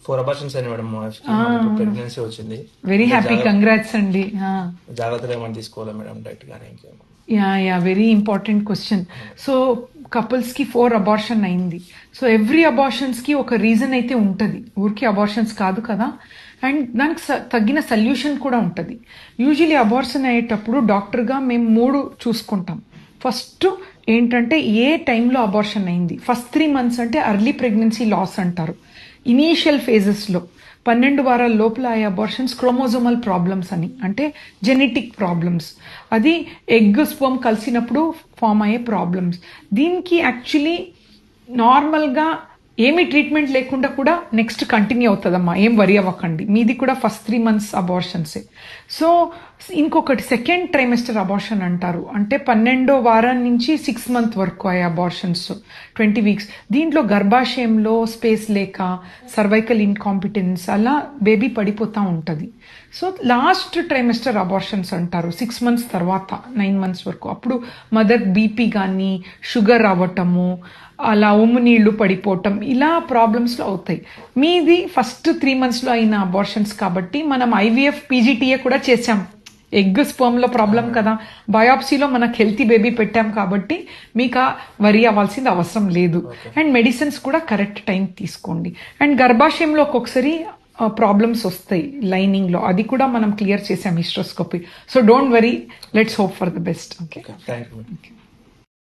4 abortions అయినా madam pregnancy వచ్చింది. Very happy, congrats అండి. జాగ్రత్తలు ఏమైనా తీసుకోవాలా మేడం డైట్ కానీ ఇంకేమో? Yeah very important question. So couples కి 4 అబార్షన్ అయింది. సో ఎవ్రీ అబార్షన్స్ కి ఒక రీజన్ అయితే ఉంటుంది, ఊరికి అబార్షన్స్ కాదు కదా. అండ్ దానికి తగ్గిన సొల్యూషన్ కూడా ఉంటుంది. యూజువలీ అబార్షన్ అయ్యేటప్పుడు డాక్టర్గా మేము 3 చూసుకుంటాం. ఫస్ట్ ఏంటంటే ఏ టైంలో అబార్షన్ అయింది. ఫస్ట్ 3 months అంటే అర్లీ ప్రెగ్నెన్సీ లాస్ అంటారు. ఇనీషియల్ ఫేజెస్లో 12 వారాల లోపల అయ్యే అబార్షన్స్ క్రోమోజోమల్ ప్రాబ్లమ్స్ అని, అంటే జెనెటిక్ ప్రాబ్లమ్స్. అది ఎగ్ స్పర్మ్ కలిసినప్పుడు ఫామ్ అయ్యే ప్రాబ్లమ్స్. దీనికి యాక్చువల్లీ నార్మల్గా ఏమీ ట్రీట్మెంట్ లేకుండా కూడా నెక్స్ట్ కంటిన్యూ అవుతుందమ్మా, ఏం వరి అవ్వకండి. మీది కూడా ఫస్ట్ 3 months అబార్షన్సే. సో ఇంకొకటి సెకండ్ ట్రైమెస్టర్ అబార్షన్ అంటారు, అంటే 12వ వారం నుంచి 6 month వరకు అయ్యే అబార్షన్స్ 20 weeks. దీంట్లో గర్భాశయంలో స్పేస్ లేక సర్వైకల్ ఇన్కాంపిటెన్స్ అలా బేబీ పడిపోతూ ఉంటుంది. సో లాస్ట్ ట్రైమెస్టర్ అబార్షన్స్ అంటారు 6 months తర్వాత 9 months వరకు. అప్పుడు మదర్ బీపీ కానీ షుగర్ అవ్వటము, అలా ఉమ్ము నీళ్లు పడిపోవటం, ఇలా ప్రాబ్లమ్స్లో అవుతాయి. మీది ఫస్ట్ 3 monthsలో అయిన అబార్షన్స్ కాబట్టి మనం IVF PGTA కూడా చేసాం. ఎగ్ స్పర్మ్లో ప్రాబ్లం కదా, బయాప్సీలో మనకు హెల్తీ బేబీ పెట్టాం కాబట్టి మీకు వరి అవ్వాల్సింది అవసరం లేదు. అండ్ మెడిసిన్స్ కూడా కరెక్ట్ టైం తీసుకోండి. అండ్ గర్భాశయంలో ఒక్కొక్కసారి ప్రాబ్లమ్స్ వస్తాయి లైనింగ్లో, అది కూడా మనం క్లియర్ చేసాం hysteroscopy. So don't worry, let's hope for the best. Okay, thank you.